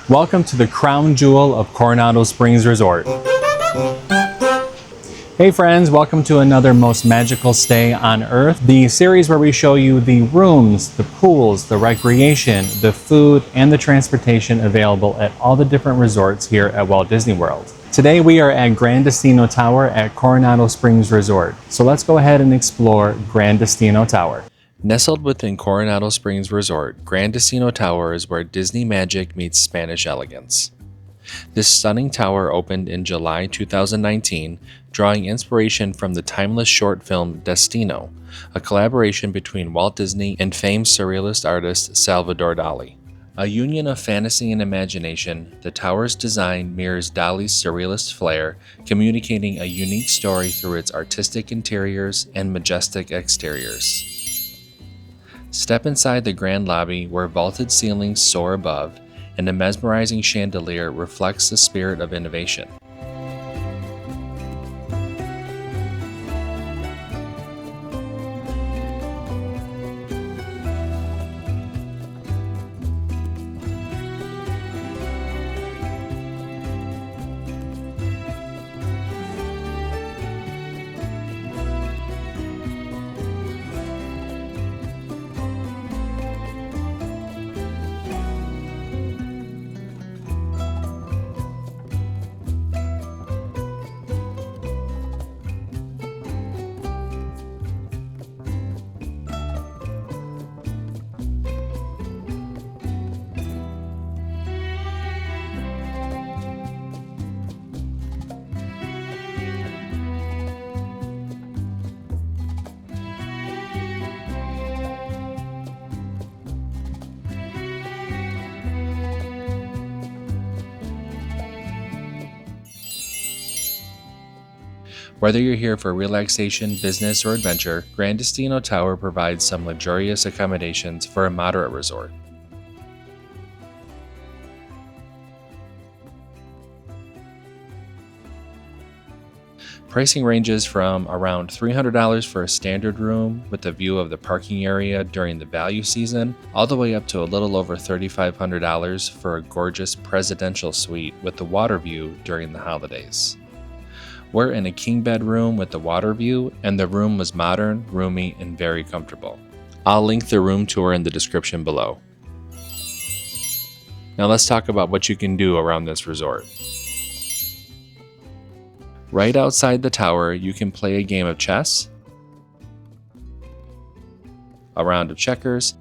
Welcome to the crown jewel of Coronado Springs Resort. Hey friends, welcome to another most magical stay on earth, the series where we show you the rooms, the pools, the recreation, the food, and the transportation available at all the different resorts here at Walt Disney World. Today we are at Gran Destino Tower at Coronado Springs Resort. So let's go ahead and explore Gran Destino Tower. Nestled within Coronado Springs Resort, Gran Destino Tower is where Disney magic meets Spanish elegance. This stunning tower opened in July 2019, drawing inspiration from the timeless short film Destino, a collaboration between Walt Disney and famed surrealist artist Salvador Dali. A union of fantasy and imagination, the tower's design mirrors Dali's surrealist flair, communicating a unique story through its artistic interiors and majestic exteriors. Step inside the grand lobby where vaulted ceilings soar above, and a mesmerizing chandelier reflects the spirit of innovation. Whether you're here for relaxation, business, or adventure, Gran Destino Tower provides some luxurious accommodations for a moderate resort. Pricing ranges from around $300 for a standard room with a view of the parking area during the value season, all the way up to a little over $3,500 for a gorgeous presidential suite with the water view during the holidays. We're in a king bed room with the water view, and the room was modern, roomy, and very comfortable. I'll link the room tour in the description below. Now let's talk about what you can do around this resort. Right outside the tower, you can play a game of chess, a round of checkers,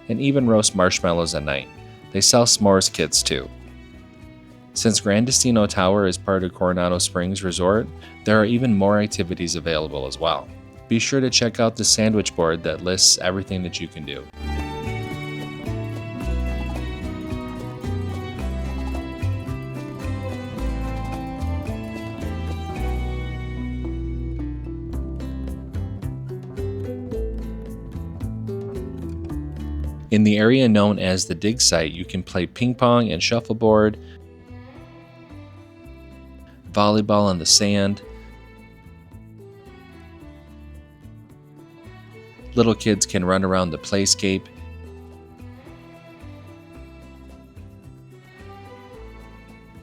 and even roast marshmallows at night. They sell s'mores kits too. Since Gran Destino Tower is part of Coronado Springs Resort, there are even more activities available as well. Be sure to check out the sandwich board that lists everything that you can do. In the area known as the dig site, you can play ping pong and shuffleboard, volleyball on the sand. Little kids can run around the playscape.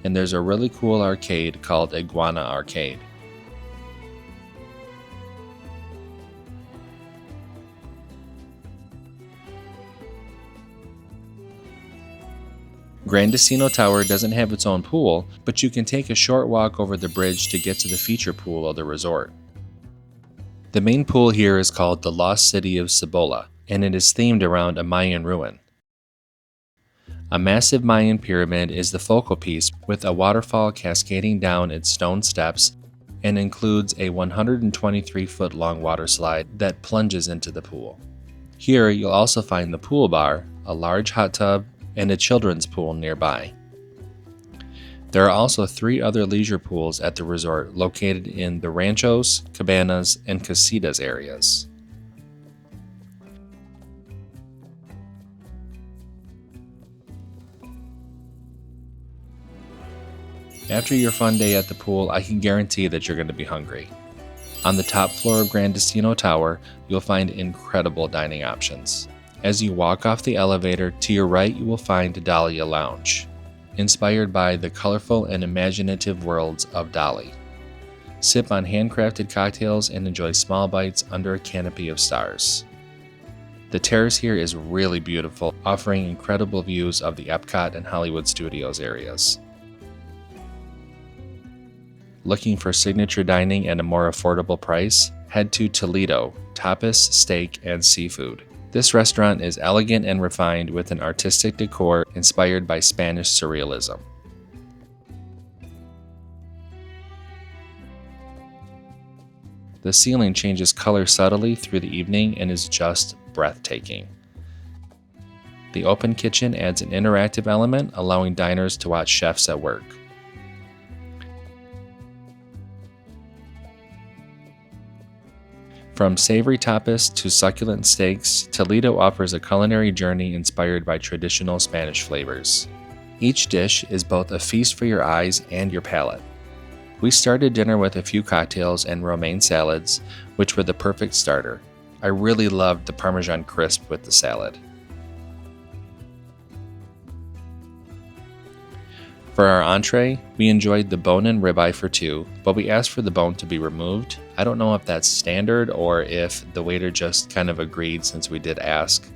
And there's a really cool arcade called Iguana Arcade. Gran Destino Tower doesn't have its own pool, but you can take a short walk over the bridge to get to the feature pool of the resort. The main pool here is called the Lost City of Cibola, and it is themed around a Mayan ruin. A massive Mayan pyramid is the focal piece, with a waterfall cascading down its stone steps, and includes a 123-foot long water slide that plunges into the pool. Here you'll also find the pool bar, a large hot tub, and a children's pool nearby. There are also 3 other leisure pools at the resort located in the Ranchos, Cabanas, and Casitas areas. After your fun day at the pool, I can guarantee that you're going to be hungry. On the top floor of Gran Destino Tower, you'll find incredible dining options. As you walk off the elevator, to your right you will find Dahlia Lounge, inspired by the colorful and imaginative worlds of Dali. Sip on handcrafted cocktails and enjoy small bites under a canopy of stars. The terrace here is really beautiful, offering incredible views of the Epcot and Hollywood Studios areas. Looking for signature dining at a more affordable price? Head to Toledo, Tapas, Steak, and Seafood. This restaurant is elegant and refined with an artistic decor inspired by Spanish surrealism. The ceiling changes color subtly through the evening and is just breathtaking. The open kitchen adds an interactive element, allowing diners to watch chefs at work. From savory tapas to succulent steaks, Toledo offers a culinary journey inspired by traditional Spanish flavors. Each dish is both a feast for your eyes and your palate. We started dinner with a few cocktails and romaine salads, which were the perfect starter. I really loved the Parmesan crisp with the salad. For our entree, we enjoyed the bone-in ribeye for two, but we asked for the bone to be removed. I don't know if that's standard or if the waiter just kind of agreed since we did ask.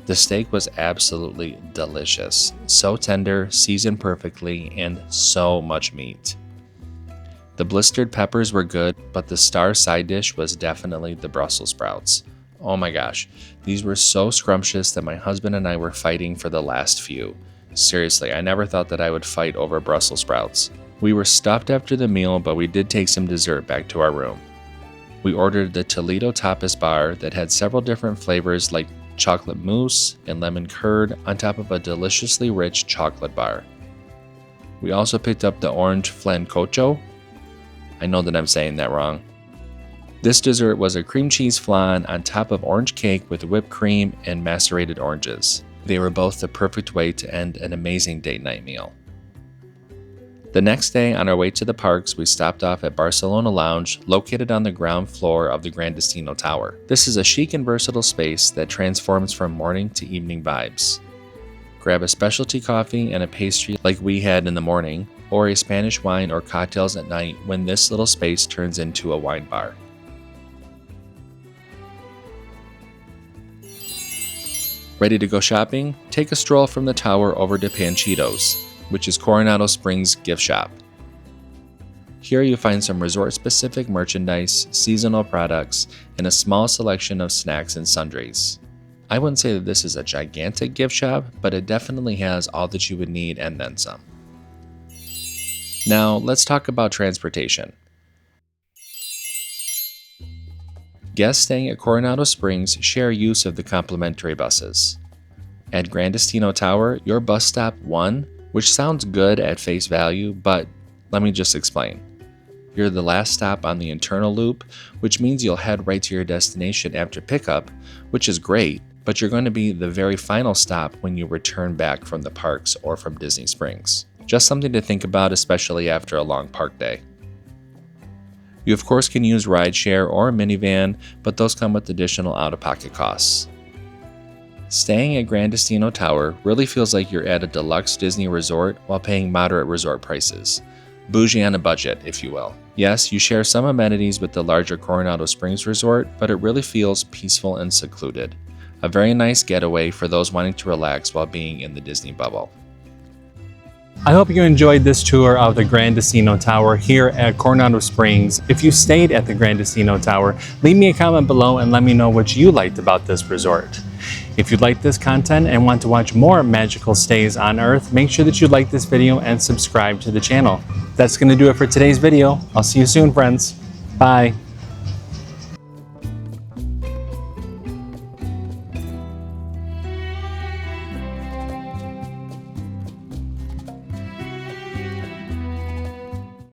The steak was absolutely delicious. So tender, seasoned perfectly, and so much meat. The blistered peppers were good, but the star side dish was definitely the Brussels sprouts. Oh my gosh, these were so scrumptious that my husband and I were fighting for the last few. Seriously, I never thought that I would fight over Brussels sprouts. We were stuffed after the meal, but we did take some dessert back to our room. We ordered the Toledo Tapas Bar that had several different flavors like chocolate mousse and lemon curd on top of a deliciously rich chocolate bar. We also picked up the orange flancocho. I know that I'm saying that wrong. This dessert was a cream cheese flan on top of orange cake with whipped cream and macerated oranges. They were both the perfect way to end an amazing date night meal. The next day, on our way to the parks, we stopped off at Barcelona Lounge, located on the ground floor of the Gran Destino Tower. This is a chic and versatile space that transforms from morning to evening vibes. Grab a specialty coffee and a pastry like we had in the morning, or a Spanish wine or cocktails at night when this little space turns into a wine bar. Ready to go shopping? Take a stroll from the tower over to Panchitos, which is Coronado Springs' gift shop. Here you find some resort-specific merchandise, seasonal products, and a small selection of snacks and sundries. I wouldn't say that this is a gigantic gift shop, but it definitely has all that you would need and then some. Now, let's talk about transportation. Guests staying at Coronado Springs share use of the complimentary buses. At Gran Destino Tower, your bus stop 1, which sounds good at face value, but let me just explain. You're the last stop on the internal loop, which means you'll head right to your destination after pickup, which is great, but you're going to be the very final stop when you return back from the parks or from Disney Springs. Just something to think about, especially after a long park day. You of course can use rideshare or a minivan, but those come with additional out-of-pocket costs. Staying at Gran Destino Tower really feels like you're at a deluxe Disney resort while paying moderate resort prices. Bougie on a budget, if you will. Yes, you share some amenities with the larger Coronado Springs resort, but it really feels peaceful and secluded. A very nice getaway for those wanting to relax while being in the Disney bubble. I hope you enjoyed this tour of the Gran Destino Tower here at Coronado Springs. If you stayed at the Gran Destino Tower, leave me a comment below and let me know what you liked about this resort. If you like this content and want to watch more magical stays on Earth, make sure that you like this video and subscribe to the channel. That's going to do it for today's video. I'll see you soon, friends. Bye.